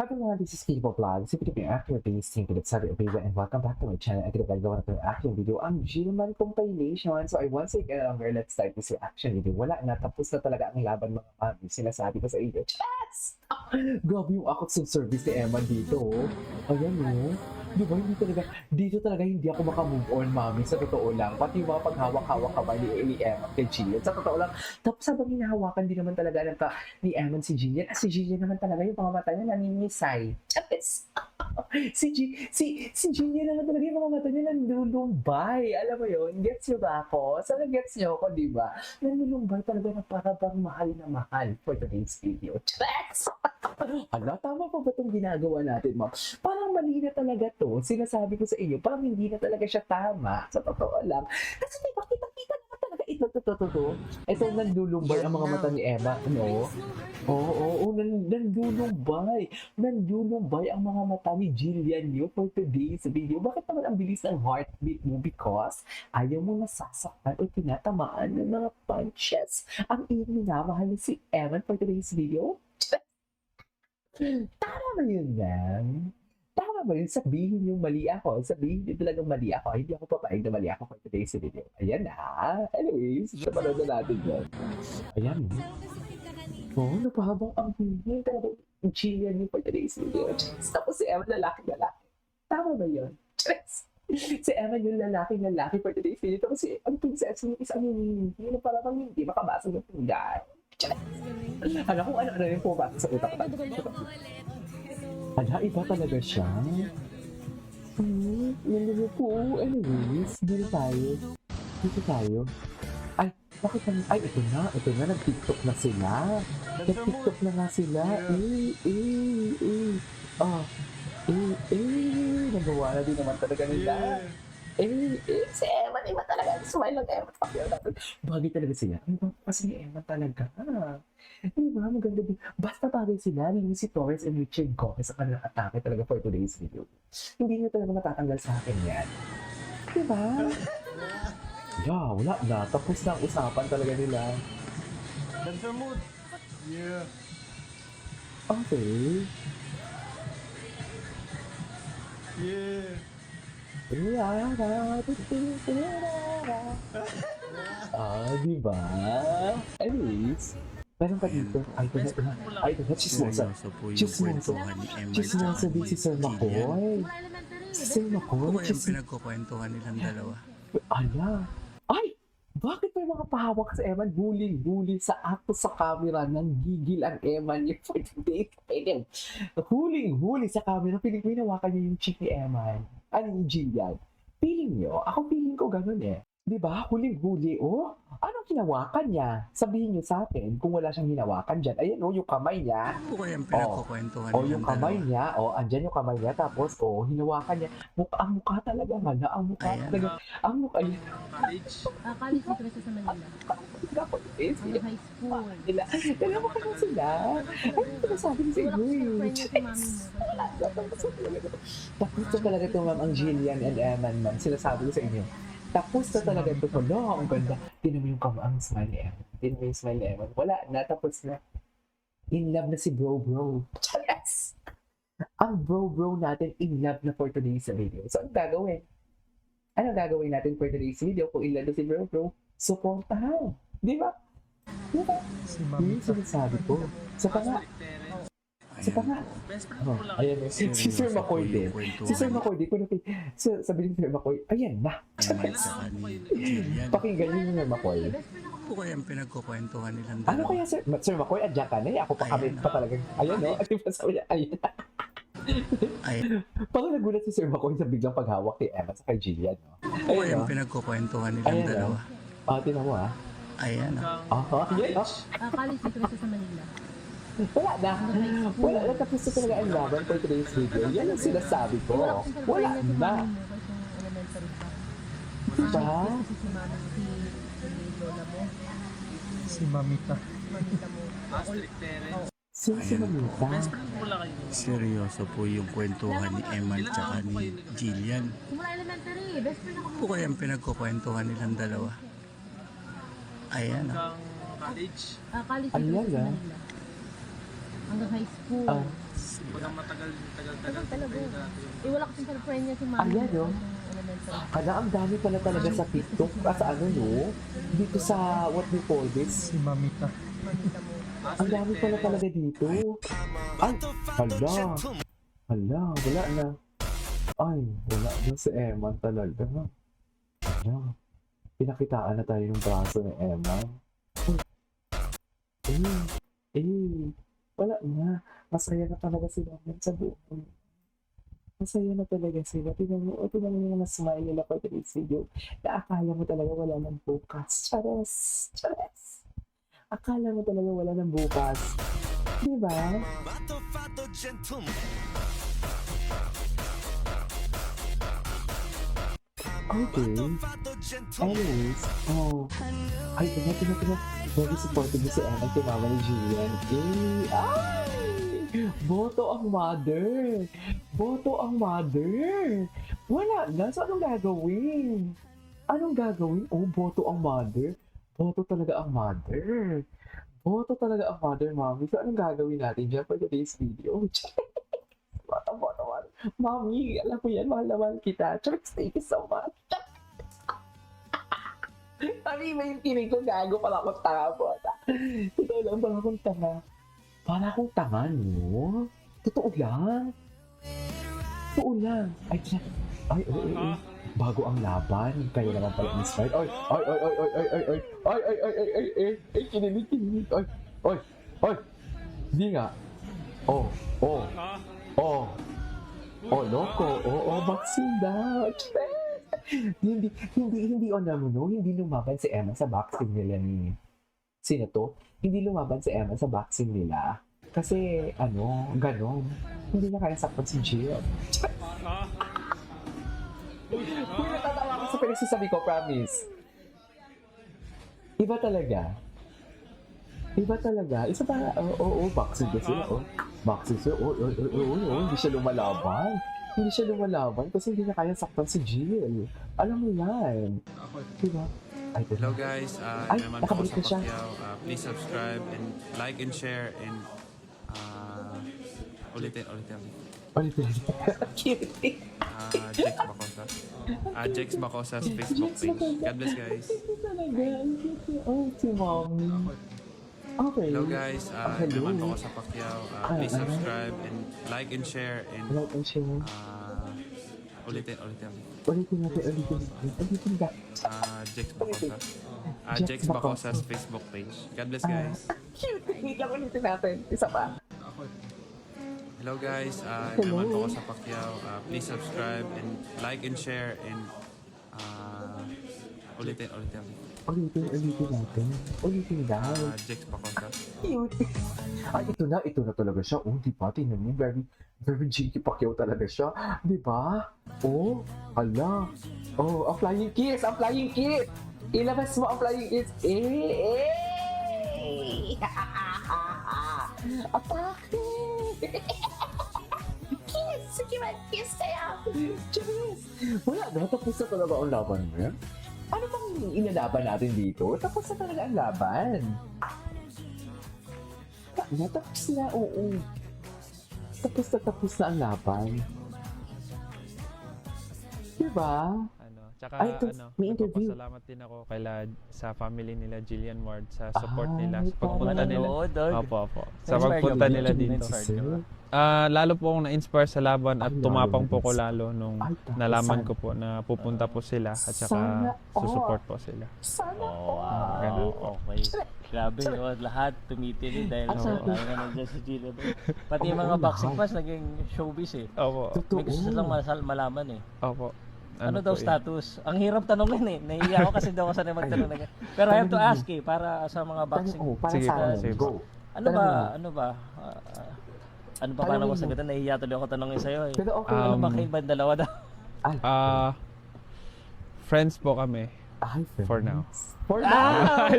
Hi everyone, this is Kibo Vlog. If you're after base, thank you for and welcome back to my channel. Ito ba gawa ng action video ang Gilman compilation. So I once again, let's start this reaction video. Wala na, tapos na talaga ang laban mga mami. Sinasabi ko sa inyo, yes! Grabe yung akot sa service ni Emma dito. Ayan o. Di ba, dito talaga hindi ako makamove on, mami. Sa totoo lang. Pati yung mga paghawak-hawak ka ba ni Emma kay Jillian. Sa totoo lang. Tapos habang hinahawakan din naman talaga ni Emma si Jillian. Si Jillian naman talaga yung mga mata niya naninisay. Chapis! si Jillian naman talaga yung mga mata niya nanlulumbay. Alam mo yun? Gets nyo ba ako? Sana gets nyo ako, di ba? Nanlulumbay talaga na para bang mahal na mahal for today's video. Chapis! Hala, tama pa ba itong ginagawa natin, ma'am? Parang mali na talaga to. Sinasabi ko sa inyo, parang hindi na talaga siya tama. Sa totoo lang. Kasi diba, kita-kita naman talaga ito. Ito, nandulumbay ang mga mata ni Emma, no? Oo, nandulumbay. Nandulumbay ang mga mata ni Jillian Yu for today's video. Bakit naman ang bilis ng heartbeat mo? Because ayaw mo nasasaktan o tinatamaan ng mga punches. Ang minamahal ni si Emma for today's video. Tama ba yun, ma'am? Tama ba yun? Sabihin yung mali ako. Sabihin yung talagang mali ako. Hindi ako papayag na mali ako for today's video. Ayan na. Anyways, napanood na natin yun. Ayan. Oo, napahabang ang hindi talaga yung Jillian yung for today's video. Tapos si Emma lalaki. Tama ba yun? Si Emma yung lalaki for today's video. Tapos si ang princess yung isang hindi na parang hindi makabasa ng pinggan. Alam kung ano yung pumapasok sa utak ko. Hala, iba talaga siya. Nandun po. Anyways, dito tayo. Ay, bakit kami? Ay, ito na. Nag-tiktok na sila. Nag-tiktok na nga sila. Nagawa na din naman talaga nila. Si Emma, iba talaga. Smile lang Emma. Bagay talaga sila. Ay, kasi ni Emma talaga. Diba, maganda din. Basta bagay sila, Lucy Torres and Richard Gomez sa kanilang atake talaga for today's video. Hindi nyo talaga matatanggal sa akin yan. Diba? Yeah, wala na. Tapos na ang usapan talaga nila. Dancer mood. Yeah. Okay. Yeah. Diba? Anyways, meron pa dito. Ito na, chismosa. Chismosa din si Sir Makoy. Si Sir Makoy. Yung pinagkukwentuhan nilang dalawa. Ala. Ay! Bakit may mga pahawak sa Eman? Huling-huli sa akto sa camera. Nanggigil ang Eman niya for today. Huling-huli sa camera. Piling ko hinawakan niya yung chick ni Eman. Ano yung Jillian? Feeling nyo? Ako feeling ko ganun eh. Diba? Huling-huli, oh. Anong hinawakan niya? Sabihin niyo sa akin kung wala siyang hinawakan dyan. Ayan, oh, yung kamay niya. Ano po yung pinagkukwentuhan Oh, nilang yung kamay dalawa? niya. Oh, andyan yung kamay niya. Tapos, oh, hinawakan niya. Ang mukha talaga, hala. Ang mukha Ayan. talaga. Ang mukha. College. College dito kasi sa Manila. Ang high school. Kaya mo kaya sila. Ay, sinasabi ko sa Wala inyo ko eh. sa mami mo. Tapos na talaga ito, ma'am, ang Jillian and Eman, ma'am. Sinasabi ko sa inyo. Tapos na talaga ito. Wala, ang ganda. Tinan mo yung ang smile ni Eman. Tinan mo yung smile ni Eman. Wala na, tapos na. In love na si bro. Yes! Ang bro natin in love na for today's video. So, ano gagawin? Ano gagawin natin for today's video kung in love na si bro? Supportahan. Di ba? Yun yung sinasabi ko. Sa nga. Best friend ko lang. Ayan eh. Si Sir McCoy din. Si Sir McCoy din. Sabi ni Sir McCoy, ayan na. Emma at saka ni Jillian. Pakinggan yun yung Sir McCoy. Ano po yung pinagkukwentuhan nilang Ano dalawa? kaya Sir McCoy, adyan ka na eh. Ako pa kami Ayan. pa talagang, ayan no. At yung sabi niya, ayan. Ay, Parang nagulat si Sir McCoy sa biglang paghawak kay Emma sa kay Jillian. No? ano po yung pinagkukwentuhan nilang Ayan dalawa? Tinan mo Ayan. Ayan College dito kasi sa Manila. Wala na. Tapos na talaga ang laban for today's video. Yan ang sinasabi ko. Wala Sa na. mami mo kasi yung elementary pa. Diba? Kasi si mami, si lola mo, Si Mamita. mamita mo. Astrid Terence. Sino si Mamita? Best friend ko lang kayo. Seryoso po yung kwentuhan ni Emma at saka ni Jillian. Simula elementary, best friend ako. Ano po yung pinagkukwentuhan nilang dalawa? Ayan. Hanggang college. College dito Ayan, kasi sa Manila. Hanggang high school. Pag matagal Tagal talaga. kayo dati. Wala kasing girlfriend niya si Mami. Ayan, no? Elemental. Hala, ang dami pala talaga sa TikTok. Sa ano, no? Dito sa, what we call this? Si Mamita. Mamita mo. Ang dami pala talaga dito. Ay, hala. Hala, wala na. Ay, wala na si Eman talaga. Hala. Pinakitaan na tayo ng braso ni Eman. Wala na. Masaya na talaga sila sa buong. Masaya na talaga sila. Tingnan mo yung mga smile nila for today's video. Na akala mo talaga wala ng bukas. Chares! Chares! Akala mo talaga wala ng bukas. Diba? Okay. Anyways, ay, tingnan. Very supportive si Emma kay mama ni Julian. Ay! Boto ang mother! Boto ang mother! Wala na. So, anong gagawin? Anong gagawin? Oh, boto ang mother. Boto talaga ang mother. Boto talaga ang mother, mommy. So, anong gagawin natin dyan for today's video? Boto. Mommy, alam ko yan. Mahal na mahal kita. Charles, thank you so much. Mami, may yung kinig ko gago. Pala akong tanga po. Totoo lang, pala akong tanga. Pala akong tanga, no? Totoo lang. Totoo lang. Ay. Bago ang laban. Kayo naman pala inspired. Ay, kinilig. Ay. Hindi nga. Loko. Boxing daw. Hindi hindi lumaban si Emma sa boxing nila ni... Sino to? Hindi lumaban si Emma sa boxing nila. Kasi, ganon. Hindi na kaya sakpan si Jill. Kung natatawa ko sa pinagsasabi ko, promise. Iba talaga. Isa pa, boxing kasi, boxing siya, hindi siya lumalaban kasi hindi na kaya saktan si Jill. Alam mo yan. Diba? Ay, Hello guys, Ay, naman po nakabalik sa na siya. Pacquiao. Please subscribe and like and share and ulitin. Cute. Jex Bacosa. Jex Bacosa's Facebook page. God bless guys. Talaga. Si mommy. Okay. Hello guys, Hello. naman po sa Pacquiao. Please subscribe and like and share and Like and share. ulitin. Ulitin ka. Jex Bacosa. Jex Bacosa's Facebook page. God bless guys. Cute. Wait lang, ulitin natin. Isa pa. Hello guys, Hello. naman po sa Pacquiao. Please subscribe and like and share and ulitin. Ulitin natin. Ulitin daw. Jex Bacosa. Cute. Ay, ito na talaga siya. Oh, di ba? Tingnan mo, very Jinky Pacquiao talaga siya. Di ba? Oh, hala. Oh, ang flying kiss! Ilabas mo ang flying kiss. Atake! Kiss! Sige man, kiss kayo! Cheers! Wala na, tapos na talaga ang laban mo yan. Ano bang inalaban natin dito? Tapos na talaga ang laban. Tapos na, oo. Tapos na ang laban. Diba? Tsaka Ay, ito, may interview. nagpapasalamat din ako sa family nila Jillian Ward sa support nila Ay, sa pagpunta nila. Dog. Opo. Sa pagpunta nila dito. Lalo po akong na-inspire sa laban at Ay, tumapang po lalo. ko lalo nung Ay, tapos nalaman sana. ko po na pupunta po sila at saka Sana susupport po sila. Sana Ganun po. Okay. Grabe, no? Lahat tumitili dahil Oo. lalo na nandiyan si Gila. Pati yung mga boxing fans naging showbiz eh. Opo. May gusto lang malaman eh. Opo. Ano daw po yun? status? Ang hirap tanongin eh. Nahihiya ako kasi daw ako sanay magtanong na ganyan. Pero I have to ask eh, para sa mga boxing. para Sige sa po, amin. sige Go. Ano ba? Ano pa paano mo Tanungin mo. sagutin? Nahihiya tuloy ako tanongin sa'yo eh. Pero okay. Ano ba kayo ba dalawa daw? Friends po kami. Ay, For now. For now.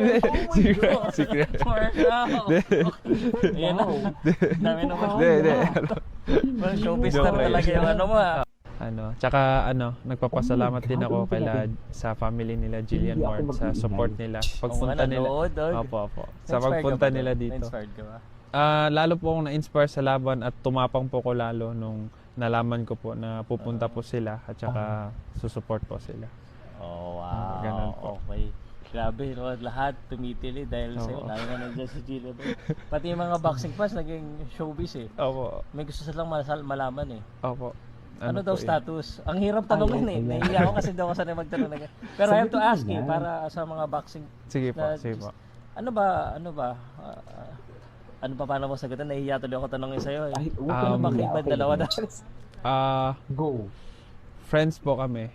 Secret. For now. Ayan na. Dami naman. Hindi. Parang showbiz Joke na lang. talaga yung ano mo ah. Tsaka nagpapasalamat Oh my din God, ako ano talaga? sa family nila Jillian Hindi ako Ward sa mag-iingay. support nila. Oo Pagpunta nga, nila. nanood, dog. Opo. Sa Na-inspired pagpunta ka ba nila doon? dito. Na-inspired ka ba? Lalo po akong na-inspire sa laban at tumapang po ko lalo nung nalaman ko po na pupunta po sila at saka susupport po sila. Oh, wow. Ganun po. Okay. Grabe, no? Lahat tumitili dahil sa'yo. Oo. Lalo na nandiyan si Gila doon. Pati yung mga boxing fans naging showbiz eh. Opo. May gusto silang malaman eh. Opo. Ano, daw po yun? status? Ang hirap tanongin eh. Nahiya ako kasi daw ako sanay magtanong na ganyan. Pero I have to ask eh, para sa mga boxing. Sige po, na- sige po. Ano ba? Ano pa paano mo sagutin? Nahiya tuloy ako tanongin sa'yo eh. Ay, huwag ka na bakit mahiya. ba Okay dalawa lang. Ah, Go. friends po kami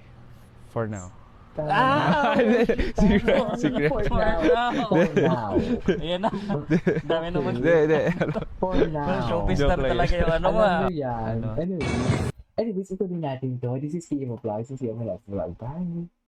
for now. Secret. For now. For now. Ayan na. Dami naman. Hindi. For now. Showbiz Joke na lang talaga yung ano mo Alam ah. mo yan. Ano? Anyways, ito din natin to. This is Kimo Vlogs. This is Kimo Vlog. Bye.